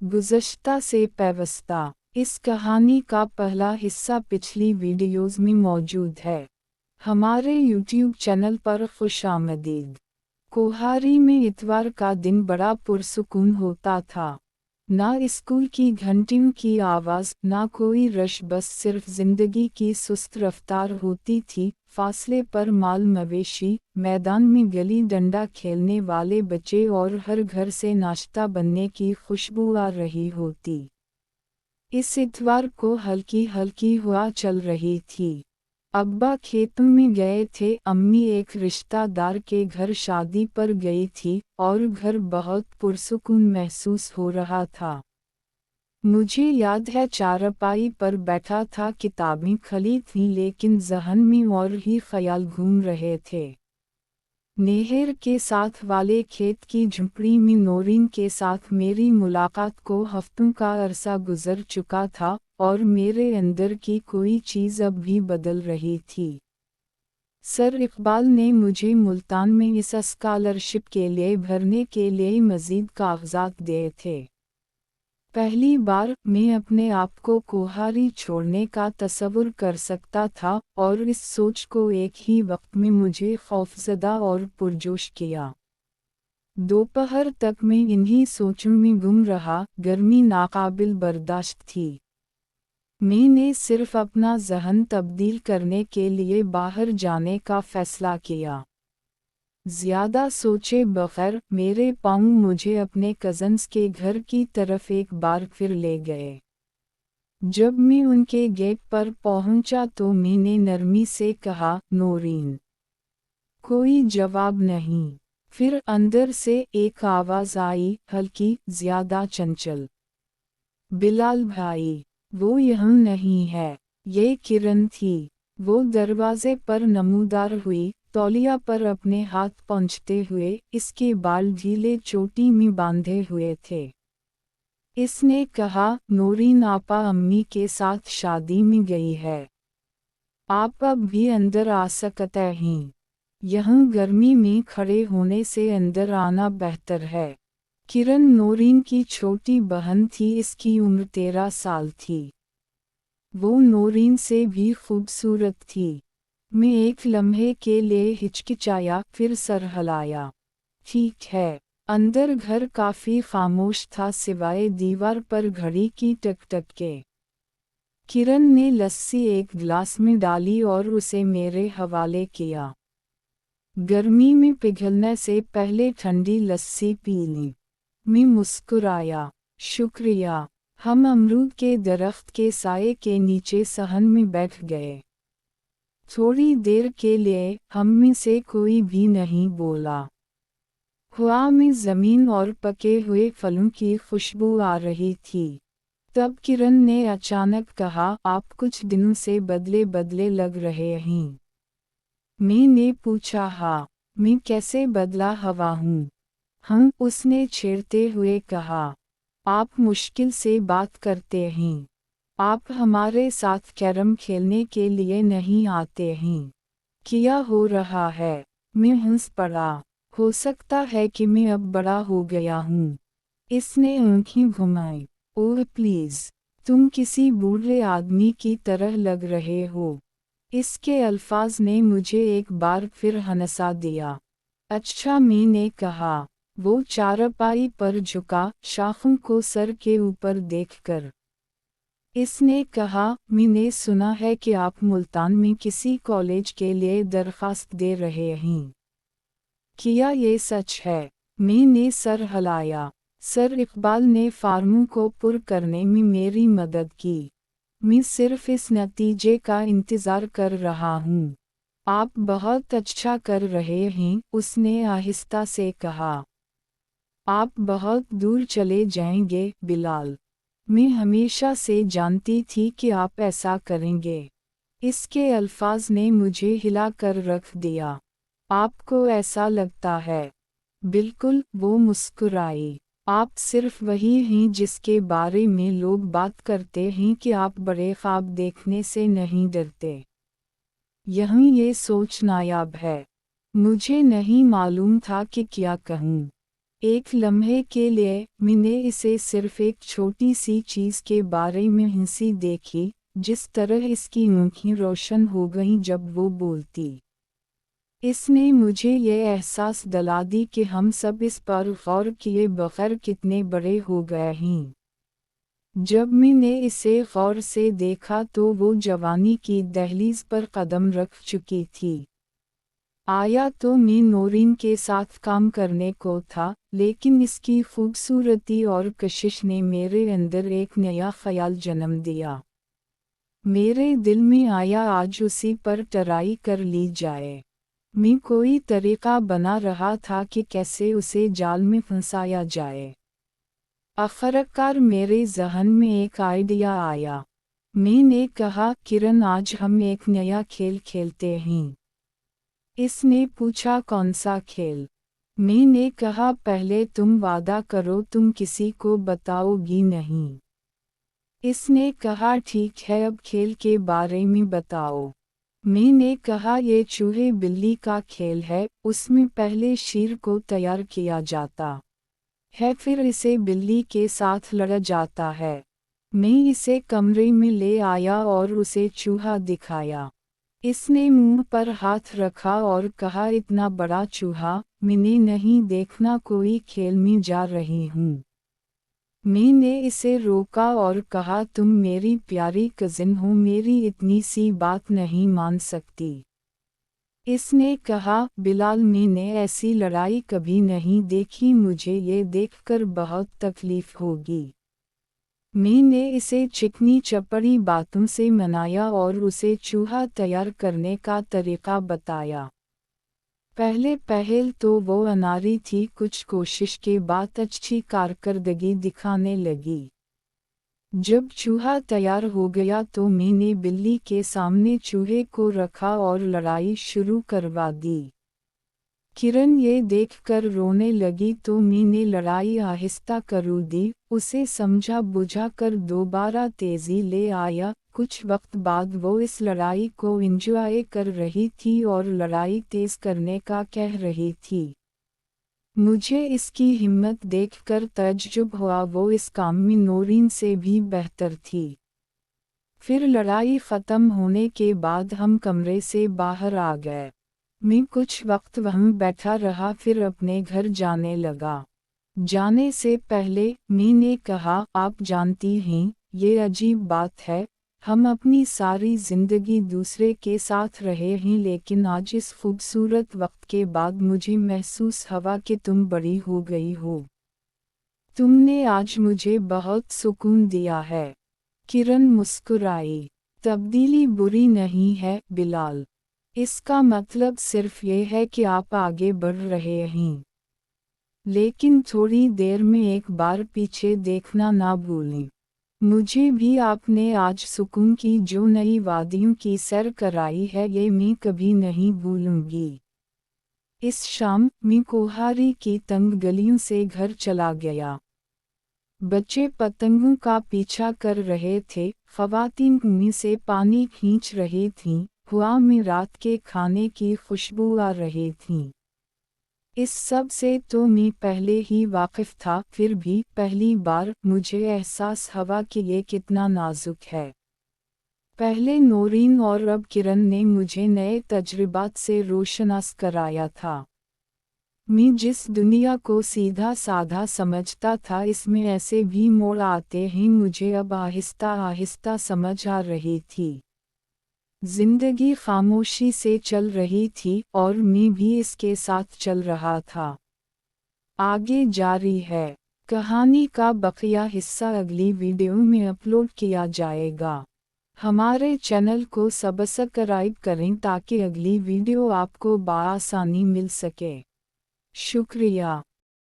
गुज़श्ता से पैवस्ता। इस कहानी का पहला हिस्सा पिछली वीडियोज़ में मौजूद है। हमारे YouTube चैनल पर खुशामदीद। कोहारी में इतवार का दिन बड़ा पुरसुकून होता था। ना स्कूल की घंटियों की आवाज़, ना कोई रश, बस सिर्फ ज़िंदगी की सुस्त रफ्तार होती थी। फासले पर माल मवेशी, मैदान में गली डंडा खेलने वाले बच्चे और हर घर से नाश्ता बनने की खुशबू आ रही होती। इस इतवार को हल्की हल्की हवा चल रही थी। अब्बा खेतों में गए थे, अम्मी एक रिश्तेदार के घर शादी पर गई थी और घर बहुत पुरसुकून महसूस हो रहा था। मुझे याद है चारपाई पर बैठा था, किताबें खुली थीं लेकिन ज़हन में और ही ख्याल घूम रहे थे। नहर के साथ वाले खेत की झुंपड़ी में नौरीन के साथ मेरी मुलाकात को हफ्तों का अरसा गुजर चुका था और मेरे अंदर की कोई चीज़ अब भी बदल रही थी। सर इकबाल ने मुझे मुल्तान में इस स्कॉलरशिप के लिए भरने के लिए मज़ीद कागजात दिए थे। पहली बार मैं अपने आप को कोहारी छोड़ने का तसव्वुर कर सकता था और इस सोच को एक ही वक्त में मुझे खौफज़दा और पुरजोश किया। दोपहर तक मैं इन्हीं सोचों में गुम रहा। गर्मी नाकाबिल बर्दाश्त थी। मैंने सिर्फ अपना ज़हन तब्दील करने के लिए बाहर जाने का फ़ैसला किया। ज़्यादा सोचे बगैर मेरे पाँव मुझे अपने कज़न्स के घर की तरफ एक बार फिर ले गए। जब मैं उनके गेट पर पहुंचा तो मैंने नरमी से कहा, नौरीन। कोई जवाब नहीं। फिर अंदर से एक आवाज़ आई, हल्की, ज़्यादा चंचल। बिलाल भाई, वो यहाँ नहीं है। ये किरण थी। वो दरवाजे पर नमूदार हुई, तौलिया पर अपने हाथ पोंछते हुए। इसके बाल ढीले चोटी में बांधे हुए थे। इसने कहा, नौरीन आपा अम्मी के साथ शादी में गई है। आप अब भी अंदर आ सकते हैं। यहाँ गर्मी में खड़े होने से अंदर आना बेहतर है। किरण नौरीन की छोटी बहन थी, इसकी उम्र 13 साल थी। वो नौरीन से भी खूबसूरत थी। मैं एक लम्हे के लिए हिचकिचाया, फिर सर हिलाया। ठीक है। अंदर घर काफ़ी खामोश था, सिवाय दीवार पर घड़ी की टक-टक के। किरण ने लस्सी एक गिलास में डाली और उसे मेरे हवाले किया। गर्मी में पिघलने से पहले ठंडी लस्सी पी ली। मैं मुस्कुराया। शुक्रिया। हम अमरूद के दरख्त के साए के नीचे सहन में बैठ गए। थोड़ी देर के लिए हम में से कोई भी नहीं बोला। हवा में ज़मीन और पके हुए फलों की खुशबू आ रही थी। तब किरण ने अचानक कहा, आप कुछ दिनों से बदले बदले लग रहे हैं। मैंने पूछा, हाँ, मैं कैसे बदला हुआ हूँ? हम, उसने छेड़ते हुए कहा, आप मुश्किल से बात करते हैं। आप हमारे साथ कैरम खेलने के लिए नहीं आते हैं। क्या हो रहा है? मैं हंस पड़ा। हो सकता है कि मैं अब बड़ा हो गया हूँ। इसने आँखें घुमाई। ओह प्लीज़, तुम किसी बूढ़े आदमी की तरह लग रहे हो। इसके अल्फाज ने मुझे एक बार फिर हंसा दिया। अच्छा, मैंने कहा। वो चारपाई पर झुका, शाखों को सर के ऊपर देखकर। इसने कहा, मैंने सुना है कि आप मुल्तान में किसी कॉलेज के लिए दरखास्त दे रहे हैं। क्या ये सच है? मैंने सर हिलाया। सर इकबाल ने फार्मों को पुर करने में मेरी मदद की। मैं सिर्फ इस नतीजे का इंतज़ार कर रहा हूँ। आप बहुत अच्छा कर रहे हैं, उसने आहिस्ता से कहा। आप बहुत दूर चले जाएंगे, बिलाल। मैं हमेशा से जानती थी कि आप ऐसा करेंगे। इसके अल्फाज ने मुझे हिला कर रख दिया। आपको ऐसा लगता है? बिल्कुल, वो मुस्कुराई। आप सिर्फ वही हैं जिसके बारे में लोग बात करते हैं कि आप बड़े ख्वाब देखने से नहीं डरते। यहीं ये सोच नायाब है। मुझे नहीं मालूम था कि क्या कहूँ। एक लम्हे के लिए मैंने इसे सिर्फ एक छोटी सी चीज़ के बारे में हंसी देखी, जिस तरह इसकी आँखें रोशन हो गईं जब वो बोलती। इसने मुझे ये एहसास दिला दी कि हम सब इस पर गौर किए बगैर कितने बड़े हो गए हैं। जब मैंने इसे गौर से देखा तो वो जवानी की दहलीज पर कदम रख चुकी थी। आया तो मैं नौरीन के साथ काम करने को था, लेकिन इसकी खूबसूरती और कशिश ने मेरे अंदर एक नया ख्याल जन्म दिया। मेरे दिल में आया आज उसी पर ट्राई कर ली जाए। मैं कोई तरीका बना रहा था कि कैसे उसे जाल में फंसाया जाए। आखिरकार मेरे ज़हन में एक आइडिया आया। मैंने कहा, किरण आज हम एक नया खेल खेलते हैं। इसने पूछा, कौन सा खेल? मैंने कहा, पहले तुम वादा करो तुम किसी को बताओगी नहीं। इसने कहा, ठीक है, अब खेल के बारे में बताओ। मैंने कहा, ये चूहे बिल्ली का खेल है, उसमें पहले शेर को तैयार किया जाता है, फिर इसे बिल्ली के साथ लड़ा जाता है। मैं इसे कमरे में ले आया और उसे चूहा दिखाया। इसने मुंह पर हाथ रखा और कहा, इतना बड़ा चूहा मैंने नहीं देखना, कोई खेल में जा रही हूँ। मैंने इसे रोका और कहा, तुम मेरी प्यारी कजिन हो, मेरी इतनी सी बात नहीं मान सकती। इसने कहा, बिलाल मैंने ऐसी लड़ाई कभी नहीं देखी, मुझे ये देखकर बहुत तकलीफ होगी। मैंने इसे चिकनी चपड़ी बातों से मनाया और उसे चूहा तैयार करने का तरीका बताया। पहल तो वो अनारी थी, कुछ कोशिश के बाद अच्छी कारकर्दगी दिखाने लगी। जब चूहा तैयार हो गया तो मैंने बिल्ली के सामने चूहे को रखा और लड़ाई शुरू करवा दी। किरण ये देखकर रोने लगी तो मैंने लड़ाई आहिस्ता कर दी, उसे समझा बुझा कर दोबारा तेजी ले आया। कुछ वक्त बाद वो इस लड़ाई को एंजॉय कर रही थी और लड़ाई तेज करने का कह रही थी। मुझे इसकी हिम्मत देखकर तज्जुब हुआ, वो इस काम में नौरीन से भी बेहतर थी। फिर लड़ाई ख़त्म होने के बाद हम कमरे से बाहर आ गए। मैं कुछ वक्त वहीं बैठा रहा, फिर अपने घर जाने लगा। जाने से पहले मैंने कहा, आप जानती हैं, ये अजीब बात है, हम अपनी सारी ज़िंदगी दूसरे के साथ रहे हैं, लेकिन आज इस खूबसूरत वक्त के बाद मुझे महसूस हुआ कि तुम बड़ी हो गई हो। तुमने आज मुझे बहुत सुकून दिया है। किरण मुस्कुराई। तब्दीली बुरी नहीं है बिलाल, इसका मतलब सिर्फ ये है कि आप आगे बढ़ रहे हैं। लेकिन थोड़ी देर में एक बार पीछे देखना ना भूलें। मुझे भी आपने आज सुकून की जो नई वादियों की सैर कराई है, ये मैं कभी नहीं भूलूंगी। इस शाम मैं कोहारी की तंग गलियों से घर चला गया। बच्चे पतंगों का पीछा कर रहे थे, ख़वातीन कुएं से पानी खींच रही थीं, हवा में रात के खाने की खुशबू आ रही थी। इस सब से तो मैं पहले ही वाकिफ था, फिर भी पहली बार मुझे एहसास हुआ कि ये कितना नाजुक है। पहले नौरीन और अब किरण ने मुझे नए तजुर्बात से रोशनास कराया था। मैं जिस दुनिया को सीधा साधा समझता था, इसमें ऐसे भी मोड़ आते हैं, मुझे अब आहिस्ता आहिस्ता समझ आ रही थी। जिंदगी खामोशी से चल रही थी और मैं भी इसके साथ चल रहा था। आगे जारी है। कहानी का बकिया हिस्सा अगली वीडियो में अपलोड किया जाएगा। हमारे चैनल को सब्सक्राइब करें ताकि अगली वीडियो आपको बआसानी मिल सके। शुक्रिया।